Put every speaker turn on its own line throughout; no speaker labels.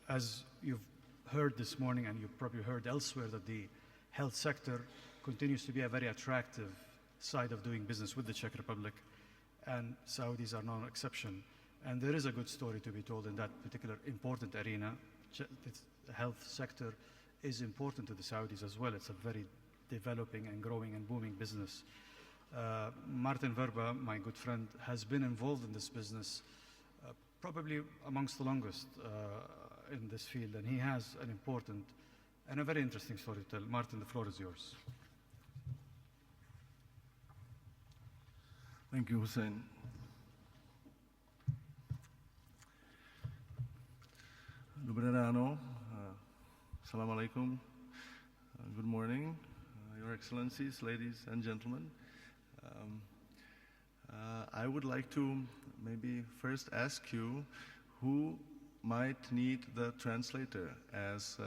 as you've heard this morning, and you've probably heard elsewhere, that the health sector continues to be a very attractive side of doing business with the Czech Republic, and Saudis are no exception. And there is a good story to be told in that particular important arena. The health sector is important to the Saudis as well. It's a very developing and growing and booming business. Martin Verba, my good friend, has been involved in this business probably amongst the longest in this field, and he has an important and a very interesting story to tell. Martin, the floor is yours.
Thank you, Hussein. Dobré ráno. Assalamu alaikum. Good morning, Your Excellencies, ladies and gentlemen. I would like to maybe first ask you who might need the translator, as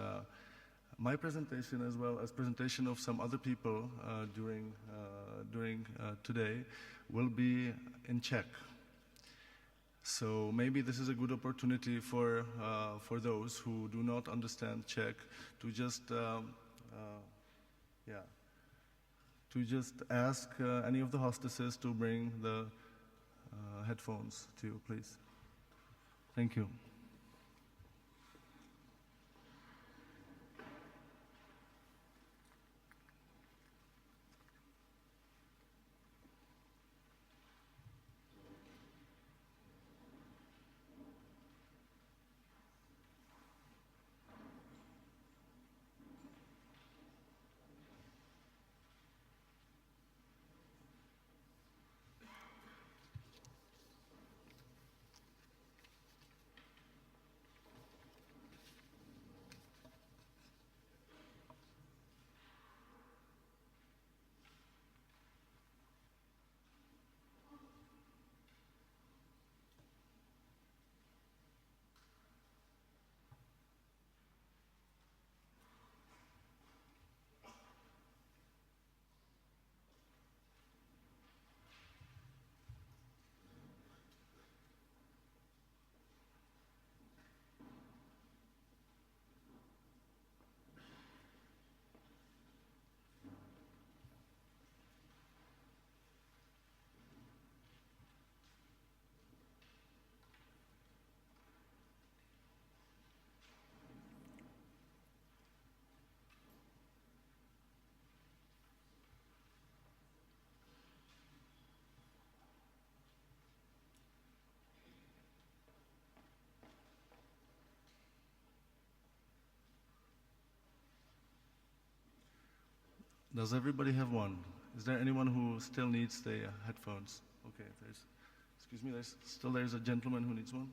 my presentation, as well as presentation of some other people during today, will be in Czech. So maybe this is a good opportunity for those who do not understand Czech to just ask any of the hostesses to bring the headphones to you, please. Thank you. Does everybody have one? Is there anyone who still needs the headphones? Okay, there's a gentleman who needs one.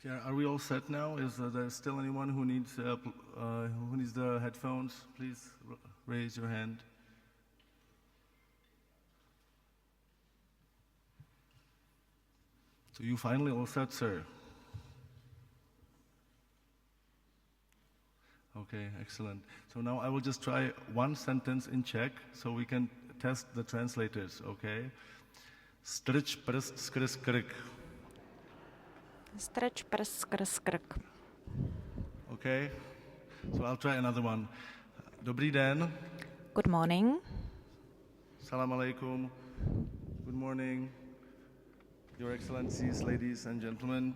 Okay, are we all set now? Is there still anyone who needs the headphones? Please raise your hand. So you finally all set, sir? Okay, excellent. So now I will just try one sentence in Czech so we can test the translators, okay? Strč prst skrz krk.
Strč prst skrz krk.
Okay, so I'll try another one. Dobrý den.
Good morning.
Salam alaikum. Good morning, Your Excellencies, ladies and gentlemen.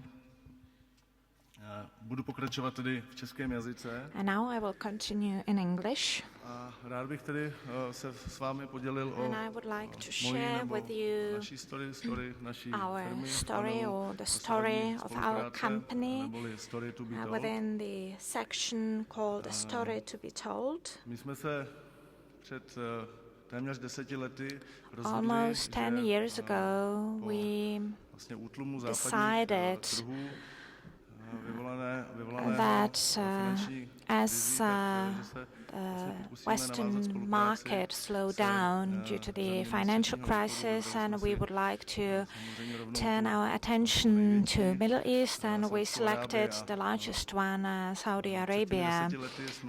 Budu pokračovat tedy v českém jazyce.
And now I will continue in English.
A rád bych tedy se s vámi podělil o
And I would like to share with you
naší story naší
our
firmy,
story or the story of our company within the section called A Story to be Told.
My jsme se před téměř 10 lety rozhodli,
Almost 10 years ago, we
vlastně útlumu západních
decided
trhů vyvolaného
that
finanční
as Western market slowed down due to the financial crisis, and we would like to turn our attention to Middle East, and we selected the largest one, Saudi Arabia.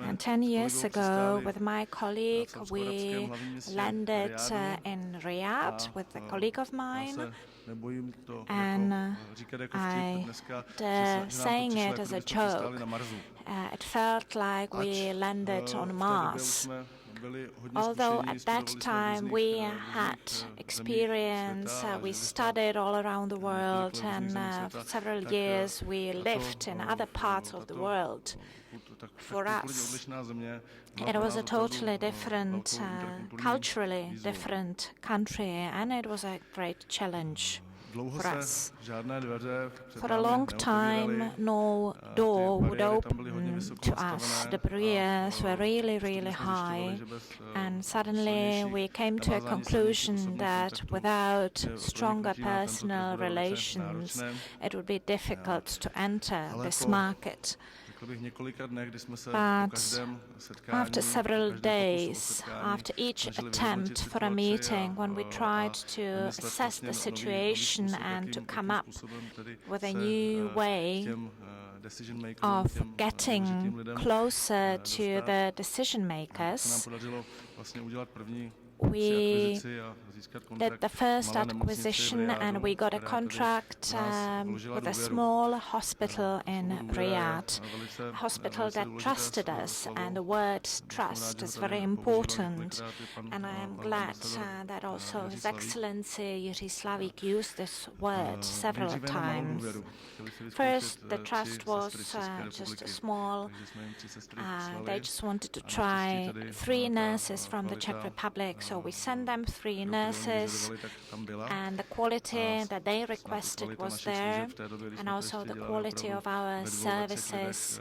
And 10 years ago, with my colleague, we landed in Riyadh with a colleague of mine. And I saying it as a joke. It felt like we landed on Mars. Although at that time we had experience, we studied all around the world, and for several years we lived in other parts of the world. For us, it was a totally different, culturally different country, and it was a great challenge for us. For a long time, no door would open to us. The barriers were really, really high, and suddenly we came to a conclusion that without stronger personal relations, it would be difficult to enter this market. But after several days, after each attempt for a meeting, when we tried to assess the situation and to come up with a new way of getting closer to the decision makers, we did the first acquisition, and we got a contract with a small hospital in Riyadh, a hospital that trusted us, and the word trust is very important. And I am glad that also His Excellency Jiří Slavík used this word several times. First, the trust was just a small, they just wanted to try 3 nurses from the Czech Republic, so we sent them 3 nurses, and the quality that they requested was there, and also the quality of our services.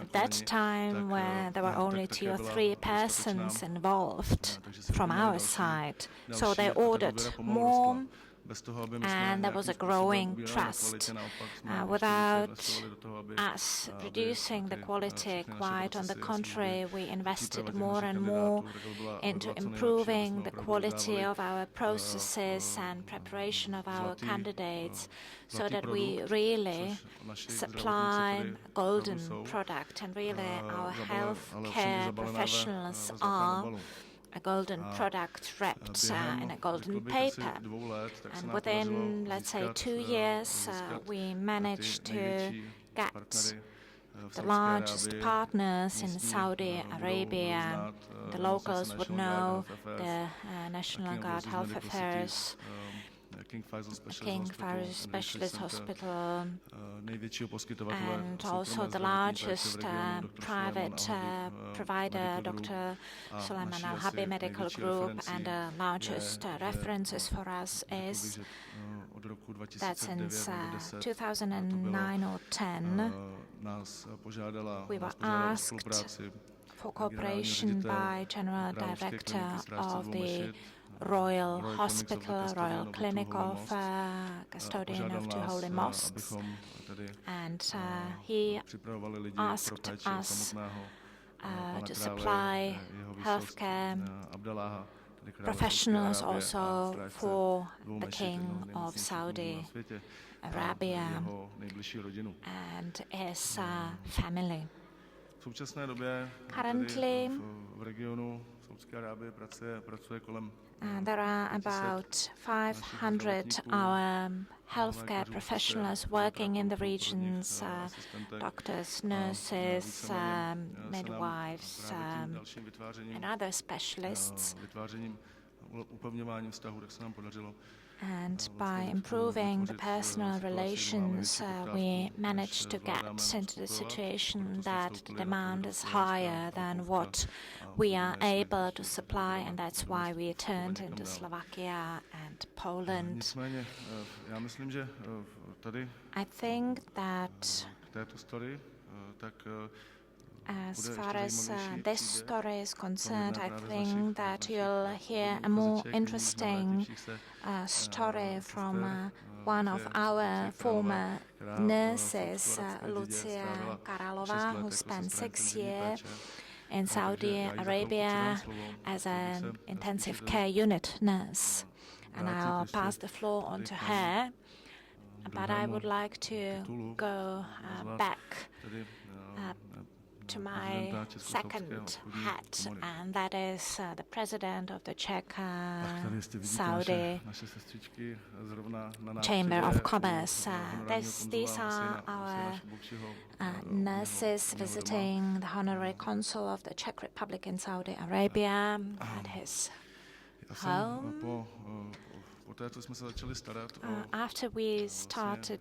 At that time, where there were only 2 or 3 persons involved from our side, so they ordered more, and there was a growing trust. Without us reducing the quality, quite on the contrary, we invested more and more into improving the quality of our processes and preparation of our candidates, so that we really supply a golden product, and really our healthcare professionals are a golden product wrapped in a golden paper. And within, let's say, 2 years, we managed to get the largest partners in Saudi Arabia. The locals would know the National Guard Health Affairs, King Faisal Specialist Hospital, and also the largest private provider, Dr. Suleiman Al-Habi Medical Group, and the largest references for us is that since 2009 or 10, we were asked for cooperation by General Director of the Royal Hospital, Royal Clinic of Custodian of 2 Holy Mosques, and he asked us to supply healthcare professionals also for the King of Saudi Arabia and his family. Currently, there are about 500 our healthcare professionals working in the regions, doctors, nurses, midwives, and other specialists. And by improving the personal relations, we managed to get into the situation that the demand is higher than what we are able to supply, and that's why we turned into Slovakia and Poland. I think that As far as this story is concerned, I think that you'll hear a more interesting story from one of our former nurses, Lucia Karalova, who spent 6 years in Saudi Arabia as an intensive care unit nurse. And I'll pass the floor on to her. But I would like to go back to my second hat, and that is the president of the Czech Saudi Chamber of Commerce. These are our nurses visiting the honorary consul of the Czech Republic in Saudi Arabia at his home. After we started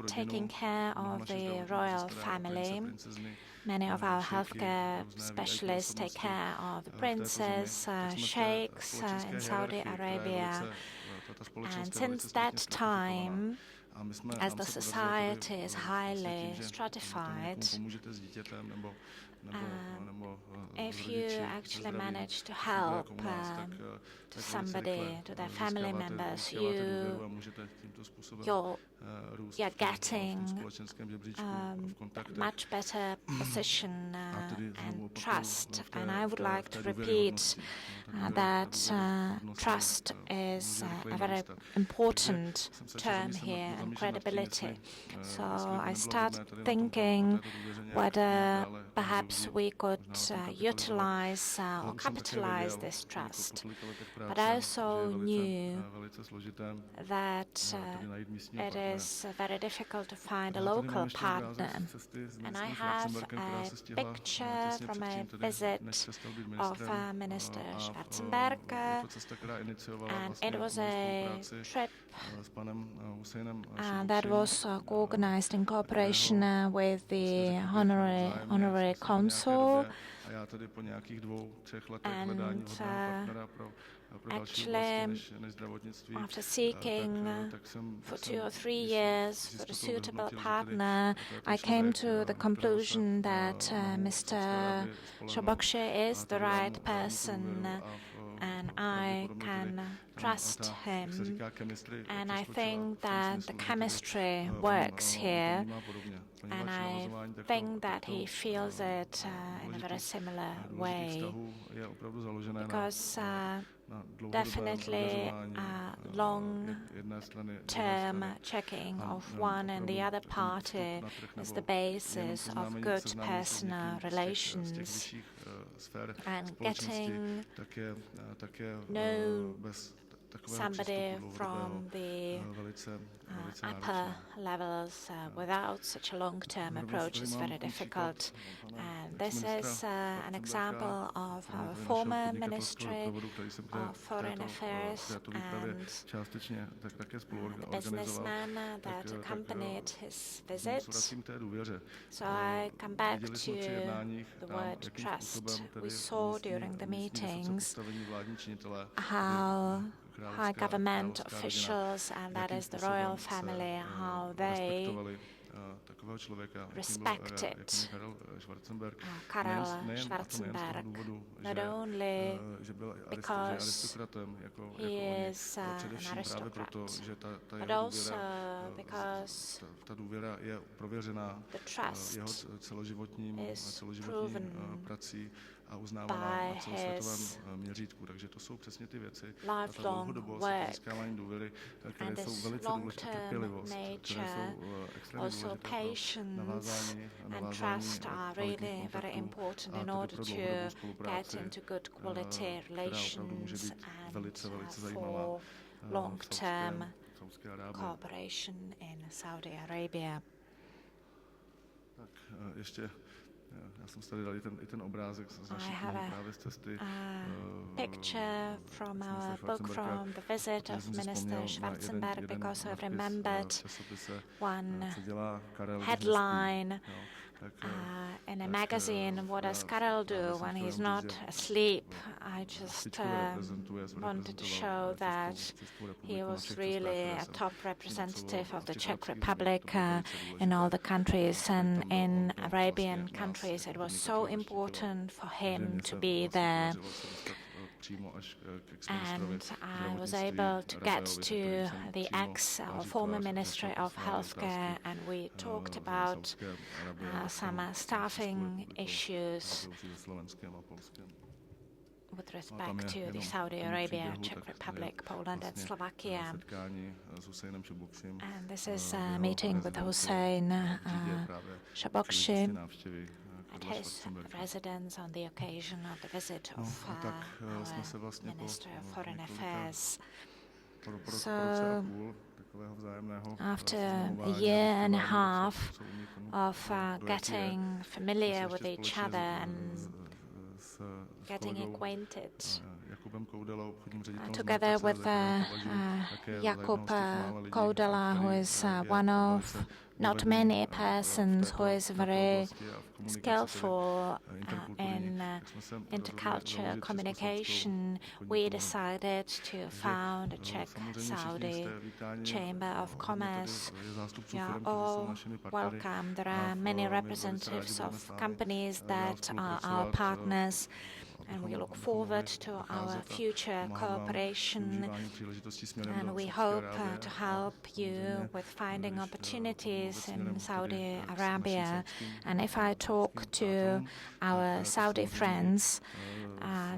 taking care of the royal family, many of our healthcare specialists take care of the princes, sheikhs in Saudi Arabia. And since that time, as the society is highly stratified, if you actually manage to help to somebody, to their family members, you're getting much better position and trust. And I would like to repeat that trust is a very important term here, and credibility. So I start thinking whether perhaps we could utilize or capitalize this trust. But I also knew that it is very difficult to find a local partner. And I have a picture from a visit of Minister Schwarzenberg, and it was a trip that was organized in cooperation with the honorary consul. And actually, after seeking for 2 or 3 years for a suitable partner, I came to the conclusion that Mr. Shobokshi is the right person, and I can trust him. And I think that the chemistry works here, and I think that he feels it in a very similar way. Because definitely long-term checking of one and the other party is the basis of good personal relations, and getting know somebody from the upper levels without such a long-term approach is very difficult. And this is an example of our former Ministry of Foreign Affairs and the businessman that accompanied his visit. So I come back to the word trust. We saw during the meetings how high government officials, and that is the royal family, how they respected Karel Schwarzenberg, not only because he is an aristocrat, but also because the trust is proven by his lifelong work, and this long-term nature, also patience and trust are really very important in order to get into good quality relations and for long-term cooperation in Saudi Arabia. I have a picture from our book from the visit of Minister Schwarzenberg, because I remembered one headline in a magazine, what does Karel do when he's not asleep? I just wanted to show that he was really a top representative of the Czech Republic in all the countries, and in Arabian countries it was so important for him to be there. And I was able to get to the former Ministry of Healthcare, and we talked about some staffing issues with respect to the Saudi Arabia, Czech Republic, Poland and Slovakia. And this is a meeting with Hussein Shabokshi at his residence on the occasion of the visit of our Minister of Foreign Affairs. So, after a year and a half of getting familiar with each other and getting acquainted, together with Jakub Koudela, who is one of not many persons who is very skillful in intercultural communication, we decided to found a Czech-Saudi Chamber of Commerce. You are all welcome. There are many representatives of companies that are our partners, and we look forward to our future cooperation, and we hope to help you with finding opportunities in Saudi Arabia. And if I talk to our Saudi friends,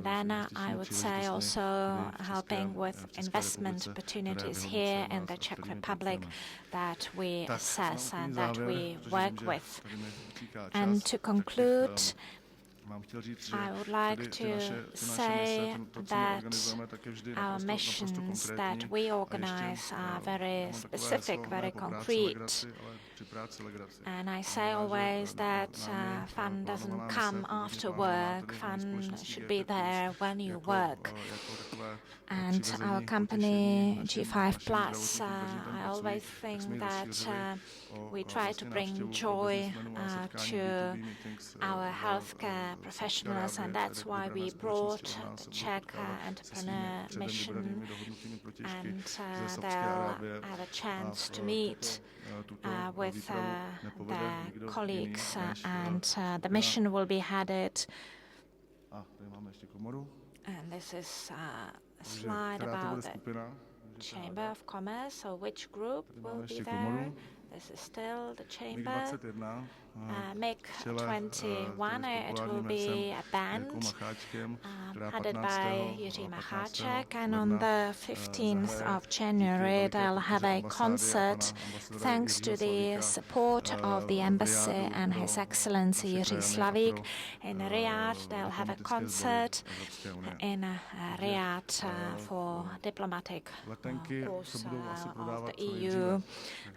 then I would say also helping with investment opportunities here in the Czech Republic that we assess and that we work with. And to conclude, I would like to say that our missions that we organize are very specific, very concrete. And I say always that fun doesn't come after work, fun should be there when you work. And our company, G5 Plus, I always think that we try to bring joy to our healthcare professionals, and that's why we brought the Czech entrepreneur mission, and they'll have a chance to meet with their colleagues, and the mission will be headed. And this is a slide about the Chamber of Commerce. So which group will be there? This is still the chamber. MiG-21, it will be a band headed by Jiří Macháček, and on the 15th of January they'll have a concert thanks to the support of the embassy and His Excellency Jiří Slavík. In Riyadh they'll have a concert in Riyadh for diplomatic course of the EU.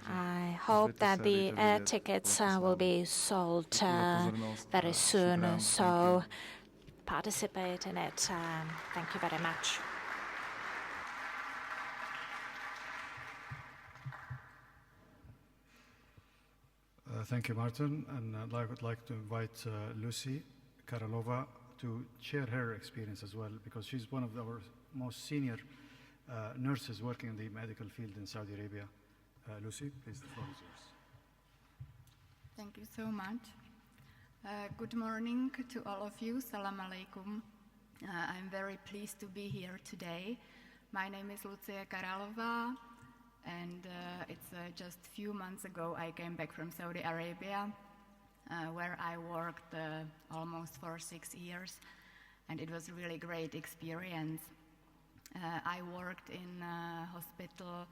I hope that the air tickets will be sold very soon, so participate in it. Thank you very much.
Thank you, Martin. And I would like to invite Lucy Karalova to share her experience as well, because she's one of our most senior nurses working in the medical field in Saudi Arabia. Lucy, please, the floor is yours.
Thank you so much. Good morning to all of you. Salam alaikum. I'm very pleased to be here today. My name is Lucia Karalova, and it's just a few months ago I came back from Saudi Arabia, where I worked almost for 6 years, and it was a really great experience. I worked in hospital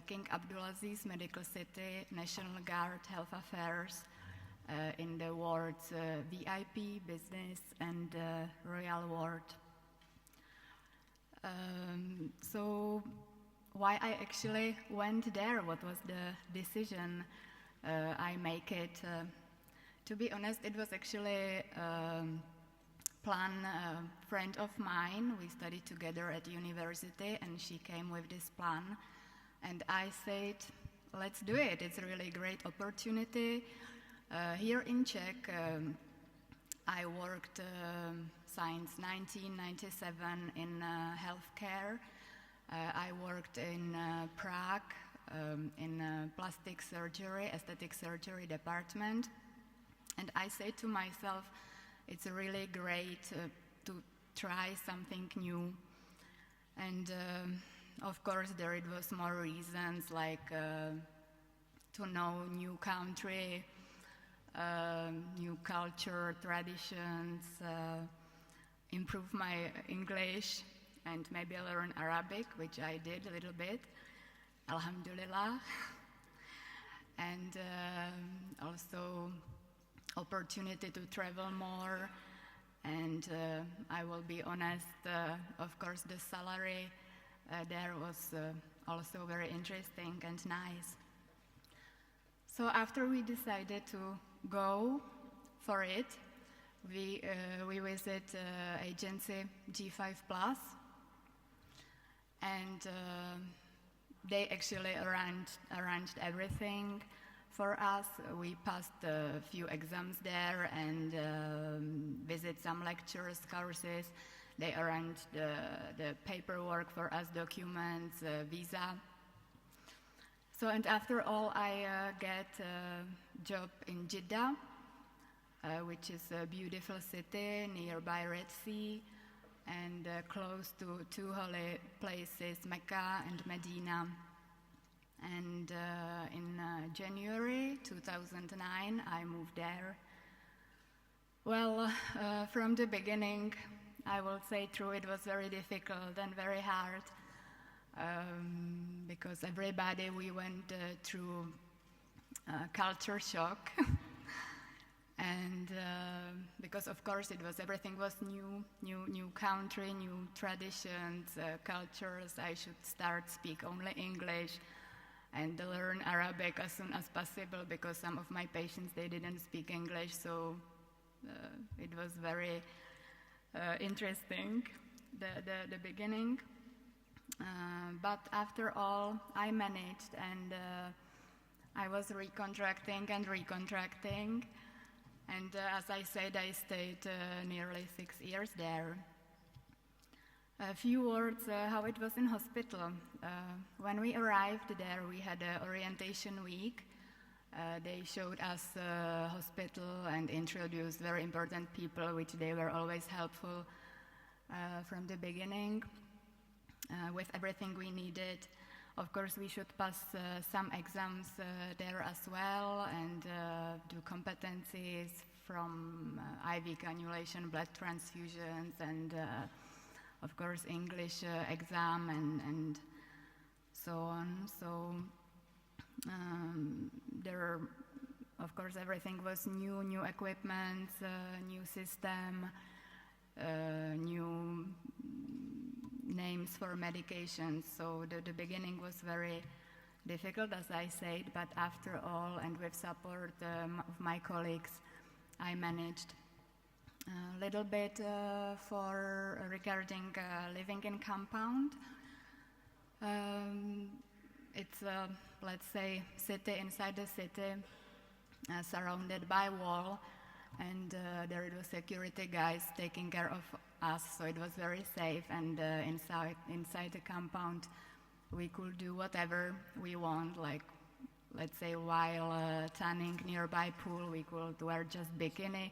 King Abdulaziz Medical City, National Guard, Health Affairs, in the wards VIP, Business, and Royal Ward. So why I actually went there, what was the decision I make it? To be honest, it was actually plan a friend of mine. We studied together at university, and she came with this plan. And I said, let's do it. It's a really great opportunity. Here in Czech, I worked since 1997 in healthcare. I worked in Prague in plastic surgery, aesthetic surgery department. And I say to myself, it's really great to try something new. And of course, there it was more reasons like to know new country, new culture, traditions, improve my English, and maybe learn Arabic, which I did a little bit, alhamdulillah. And also opportunity to travel more. And I will be honest, of course, the salary there was also very interesting and nice. So after we decided to go for it, we visit agency G5 Plus, and they actually arranged everything for us. We passed a few exams there and visit some lectures, courses. They arranged the paperwork for us, documents, visa. So, and after all, I get a job in Jeddah, which is a beautiful city nearby Red Sea and close to two holy places, Mecca and Medina. And in January 2009, I moved there. Well, from the beginning, I will say true, it was very difficult and very hard because everybody, we went through culture shock. And because of course everything was new country, new traditions, cultures. I should start speak only English and learn Arabic as soon as possible because some of my patients, they didn't speak English, so it was very interesting, the beginning. But after all, I managed, and I was recontracting, and as I said, I stayed nearly 6 years there. A few words how it was in hospital. When we arrived there, we had an orientation week. They showed us hospital and introduced very important people, which they were always helpful from the beginning with everything we needed. Of course, we should pass some exams there as well and do competencies from IV cannulation, blood transfusions, and of course English exam and so on. So there, of course, everything was new equipment, new system, new names for medications. So the beginning was very difficult, as I said, but after all, and with support of my colleagues, I managed. A little bit for regarding living in compound. It's let's say city inside the city, surrounded by wall, and there were security guys taking care of us, so it was very safe. And inside the compound, we could do whatever we want. Like, let's say, while tanning nearby pool, we could wear just bikini.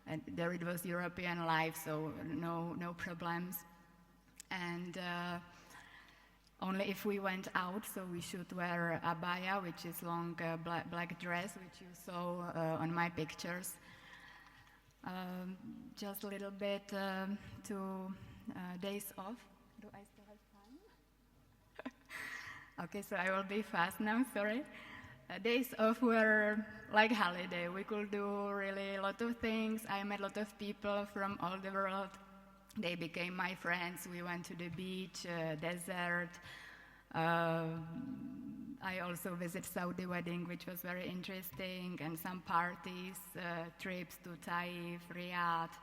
And there it was European life, so no problems. And only if we went out, so we should wear abaya, which is long black dress, which you saw on my pictures. Just a little bit to days off. Do I still have time? Okay, so I will be fast now, sorry. Days off were like holiday. We could do really a lot of things. I met a lot of people from all the world. They became my friends. We went to the beach, desert. I also visited Saudi wedding, which was very interesting, and some parties, trips to Taif, Riyadh,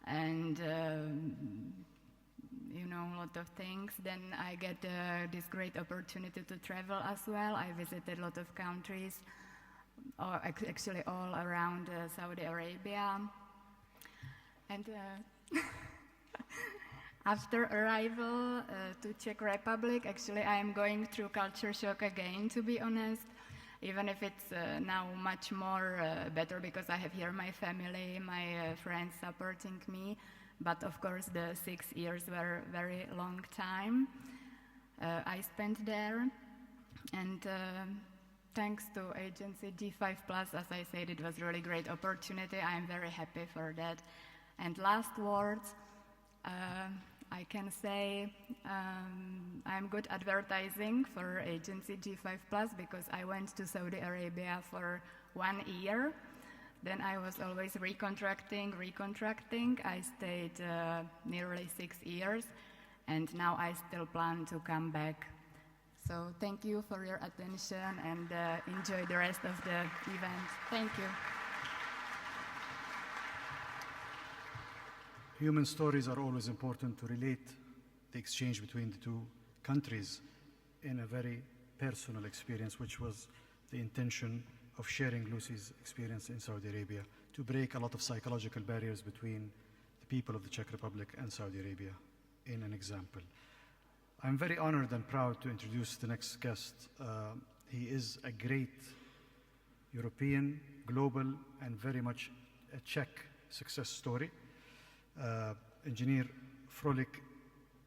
and a lot of things. Then I get this great opportunity to travel as well. I visited a lot of countries actually all around Saudi Arabia. And after arrival to Czech Republic, actually I am going through culture shock again, to be honest, even if it's now much more better because I have here my family, my friends supporting me. But of course the 6 years were a very long time I spent there. And thanks to agency G5+, as I said, it was a really great opportunity. I am very happy for that. And last words, I can say I'm good advertising for agency G5+, because I went to Saudi Arabia for 1 year. Then I was always recontracting. I stayed nearly 6 years, and now I still plan to come back. So thank you for your attention, and enjoy the rest of the event. Thank you.
Human stories are always important to relate the exchange between the two countries in a very personal experience, which was the intention of sharing Lucy's experience in Saudi Arabia, to break a lot of psychological barriers between the people of the Czech Republic and Saudi Arabia, in an example. I'm very honored and proud to introduce the next guest. He is a great European, global, and very much a Czech success story. Engineer Frolik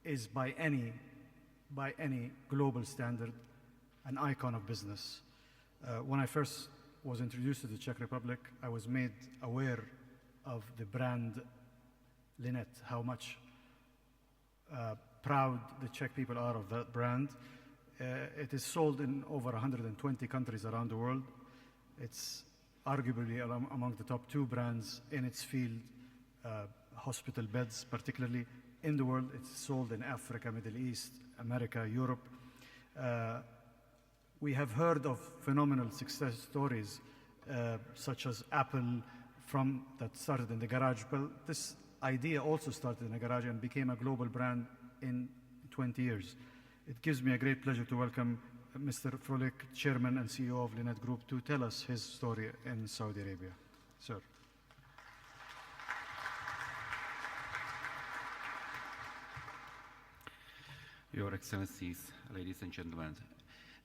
is by any global standard an icon of business. When I first was introduced to the Czech Republic, I was made aware of the brand Lynette, how much proud the Czech people are of that brand. It is sold in over 120 countries around the world. It's arguably among the top 2 brands in its field, hospital beds particularly in the world. It's sold in Africa, Middle East, America, Europe. We have heard of phenomenal success stories such as Apple that started in the garage. Well, this idea also started in a garage and became a global brand in 20 years. It gives me a great pleasure to welcome Mr. Frolik, Chairman and CEO of Lynette Group, to tell us his story in Saudi Arabia. Sir.
Your Excellencies, ladies and gentlemen,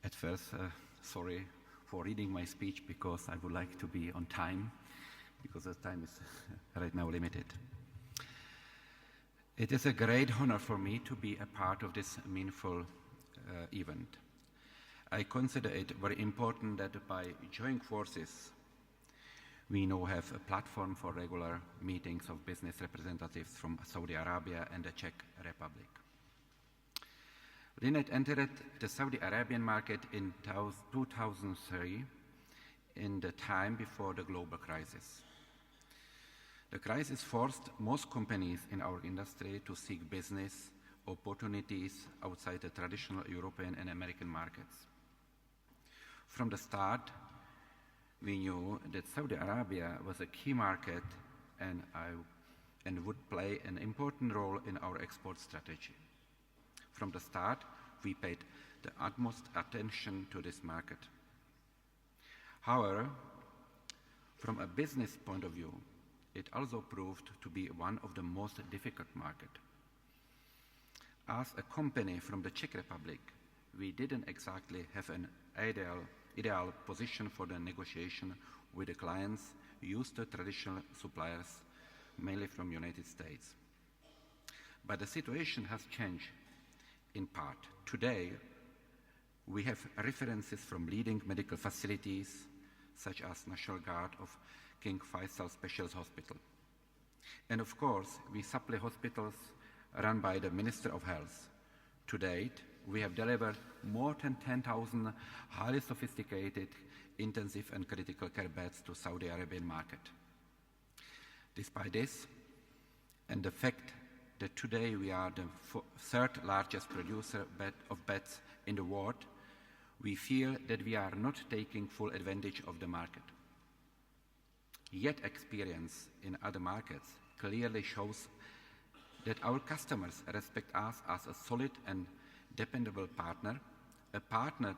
at first, sorry for reading my speech because I would like to be on time, because the time is right now limited. It is a great honor for me to be a part of this meaningful event. I consider it very important that by joining forces, we now have a platform for regular meetings of business representatives from Saudi Arabia and the Czech Republic. Lynette entered the Saudi Arabian market in 2003, in the time before the global crisis. The crisis forced most companies in our industry to seek business opportunities outside the traditional European and American markets. From the start, we knew that Saudi Arabia was a key market and would play an important role in our export strategy. From the start, we paid the utmost attention to this market. However, from a business point of view, it also proved to be one of the most difficult markets. As a company from the Czech Republic, we didn't exactly have an ideal position for the negotiation with the clients used to traditional suppliers, mainly from the United States. But the situation has changed in part. Today, we have references from leading medical facilities, such as National Guard of King Faisal Specialist Hospital. And of course, we supply hospitals run by the Minister of Health. To date, we have delivered more than 10,000 highly sophisticated intensive and critical care beds to Saudi Arabian market. Despite this, and the fact that today we are the 3rd largest producer of beds in the world, we feel that we are not taking full advantage of the market. Yet experience in other markets clearly shows that our customers respect us as a solid and dependable partner, a partner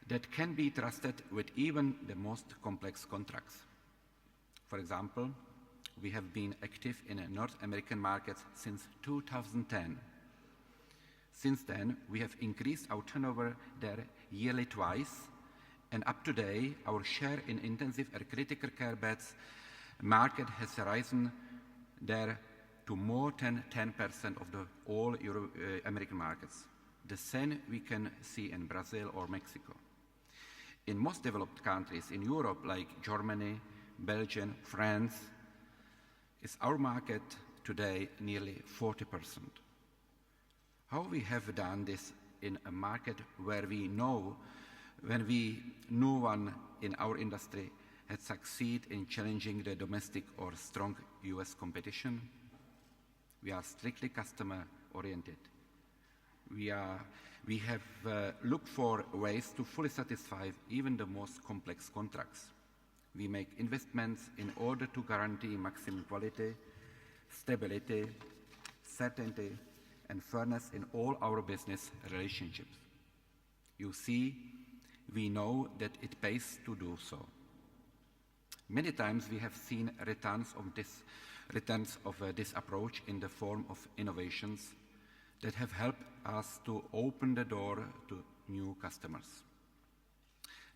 that can be trusted with even the most complex contracts. For example, we have been active in North American markets since 2010. Since then, we have increased our turnover there yearly twice, and up to date, our share in intensive or critical care beds market has risen there to more than 10% of all American markets. The same we can see in Brazil or Mexico. In most developed countries in Europe, like Germany, Belgium, France, is our market today nearly 40%. How we have done this in a market where we know when no one in our industry had succeeded in challenging the domestic or strong US competition? We are strictly customer-oriented. We have looked for ways to fully satisfy even the most complex contracts. We make investments in order to guarantee maximum quality, stability, certainty, and fairness in all our business relationships. You see, we know that it pays to do so. Many times we have seen returns of this approach in the form of innovations that have helped us to open the door to new customers.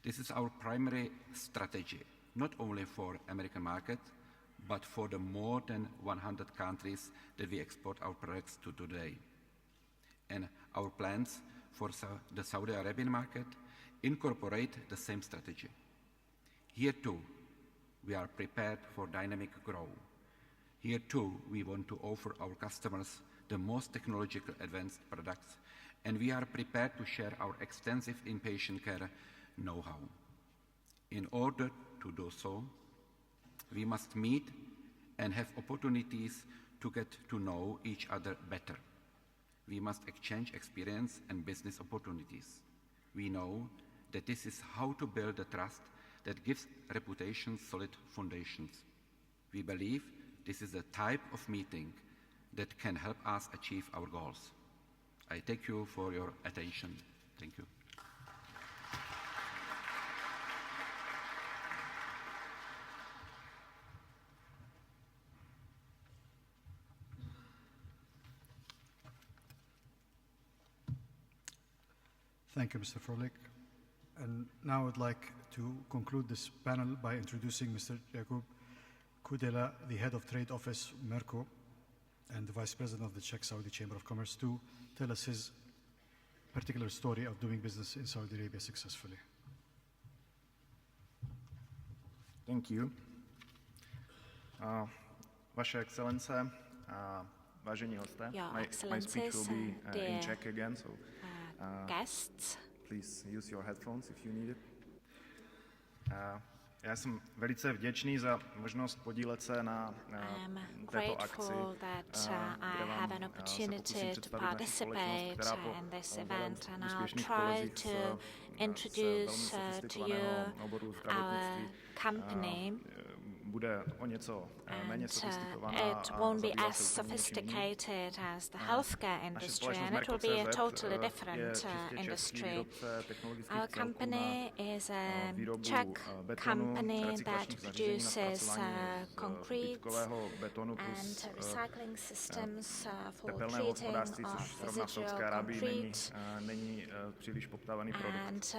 This is our primary strategy, not only for American market, but for the more than 100 countries that we export our products to today. And our plans for the Saudi Arabian market incorporate the same strategy. Here too, we are prepared for dynamic growth. Here too, we want to offer our customers the most technological advanced products, and we are prepared to share our extensive inpatient care know-how. In order to do so, we must meet and have opportunities to get to know each other better. We must exchange experience and business opportunities. We know that this is how to build the trust that gives reputation solid foundations. We believe this is the type of meeting that can help us achieve our goals. I thank you for your attention. Thank you.
Thank you, Mr. Frolik. And now I'd like to conclude this panel by introducing Mr. Jakub Kudela, the Head of Trade Office, Merco, and the Vice President of the Czech Saudi Chamber of Commerce, to tell us his particular story of doing business in Saudi Arabia successfully.
Thank you. Vaše Excelence, vážení hosté, my speech will be in Czech again, so
guests.
Please use your headphones if you need it. Já jsem velice vděčný za možnost podílet se na této akci,
I have an opportunity to participate in this event, and I'll try to introduce to you our company.
Bude o něco méně sofistikovaná
it won't be as sophisticated as the healthcare industry, and it will be a totally different industry. Our company is a Czech company that produces concrete and recycling systems for treating of residual concrete. And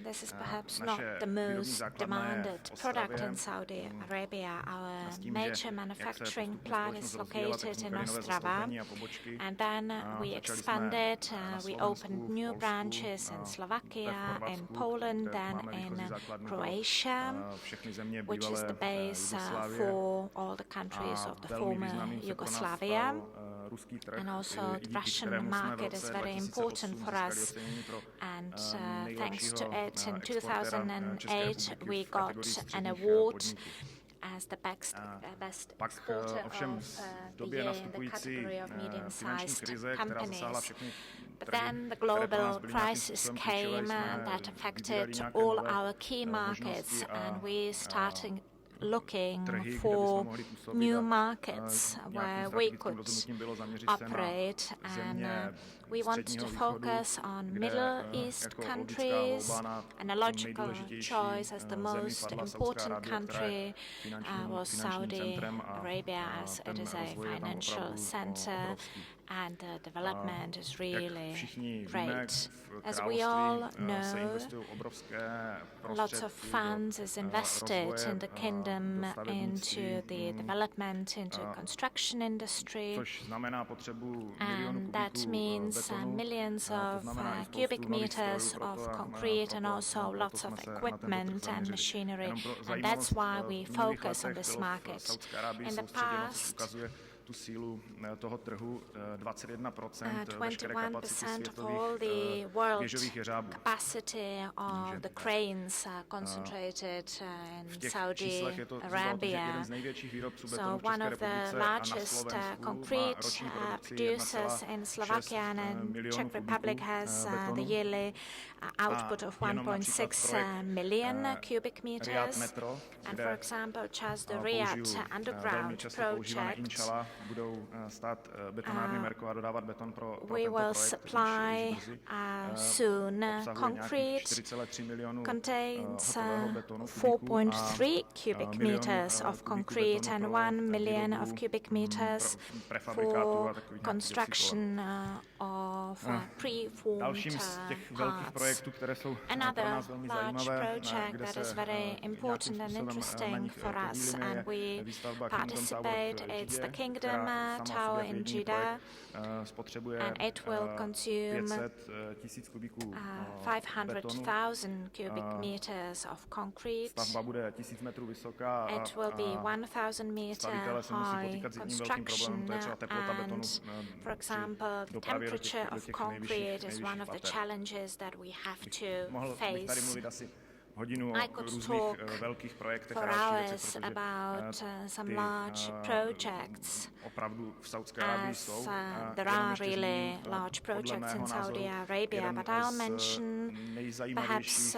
this is perhaps not the most demanded product in Saudi Arabia. Our major manufacturing plant is located in Ostrava, and then we expanded. We opened new branches in Slovakia, in Poland, then in Croatia, which is the base for all the countries of the former Yugoslavia. And also the Russian market is very important for us, and thanks to it, in 2008 we got an award as the best exporter of the year in the category of medium-sized companies. But then the global crisis came that affected all our key markets, and we started looking for new markets where we could operate, and We want to focus on Middle East countries, and a logical choice as the most important country was Saudi Arabia, as it is a financial center and the development is really great. As we all know, lots of funds is invested in the kingdom into the development, into construction industry, and that means millions of cubic meters of concrete and also lots of equipment and machinery, and that's why we focus on this market. In the past, 21% of all the world capacity of the cranes are concentrated in Saudi Arabia. So one of the largest concrete producers in Slovakia and Czech Republic has the yearly output of 1.6 million cubic meters. And for example, just the Riyadh underground project, we will supply soon concrete, contains 4.3 cubic meters of concrete and 1 million of cubic meters for construction of preformed parts. Another large project that is very important and interesting for us, and we participate, it's the Kingdom Tower in Jeddah, and it will consume 500,000 cubic meters of concrete. It will be 1,000 meter high construction, and for example, the temperature of concrete is one of the challenges that we have to face. I could talk for hours about some large projects, as there are really large projects in Saudi Arabia, but I'll mention perhaps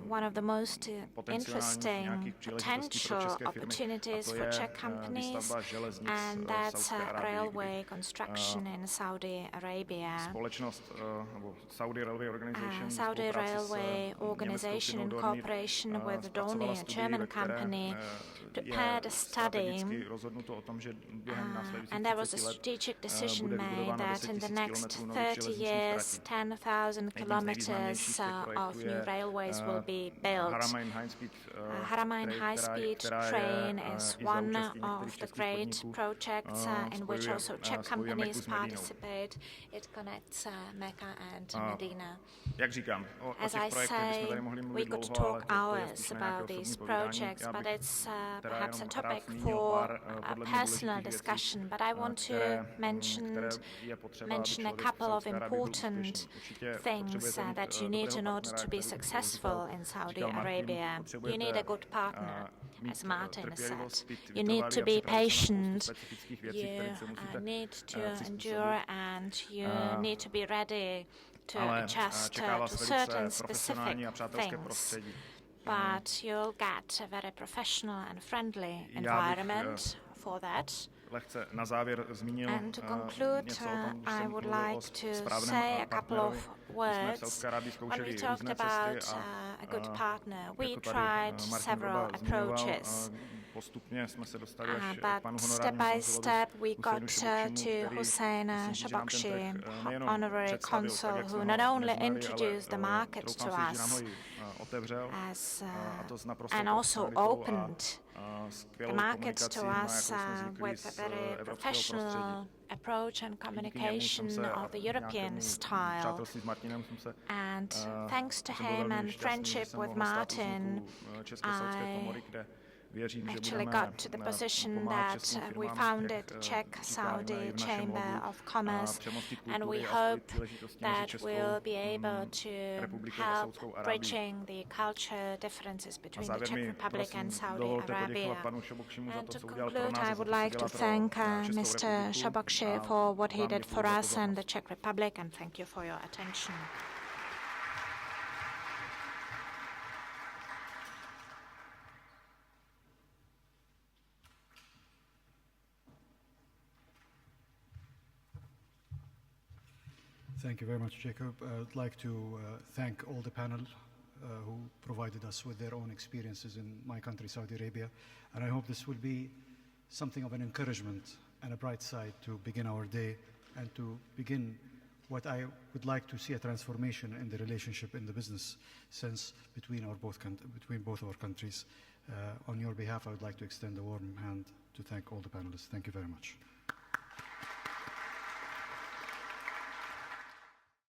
one of the most interesting potential opportunities for Czech companies, and that's railway construction in Saudi Arabia. Saudi Railway Organization in cooperation with Dolny, a German company, prepared a study, and there was a strategic decision made that in the next 30 years, 10,000 kilometers of new railways will be built. Haramain high-speed train is one of the great projects in which also Czech companies participate. It connects Mecca and Medina. As I say, we could talk hours about these projects, but it's perhaps a topic for a personal discussion. But I want to mention a couple of important things that you need in order to be successful in Saudi Arabia. You need a good partner, as Martin said. You need to be patient, you need to endure, and you need to be ready to adjust to certain specific things. But you'll get a very professional and friendly environment for that. And to conclude, I would like to say a couple of words. When we talked about a good partner, we tried several approaches. But step by step we got to Hussein Shabakshi, honorary consul, who not only introduced the market to us and also opened the market to us with a very professional approach and communication of the European style. And thanks to him and friendship with Martin, I actually got to the position that we founded Czech-Saudi Chamber of Commerce, and we hope that we'll be able to help bridging the culture differences between the Czech Republic and Saudi Arabia. And to conclude, I would like to thank Mr. Shabakshi for what he did for us and the Czech Republic, and thank you for your attention.
Thank you very much, Jacob. I'd like to thank all the panel who provided us with their own experiences in my country, Saudi Arabia. And I hope this will be something of an encouragement and a bright side to begin our day and to begin what I would like to see a transformation in the relationship in the business sense between both our countries. On your behalf, I would like to extend a warm hand to thank all the panelists. Thank you very much.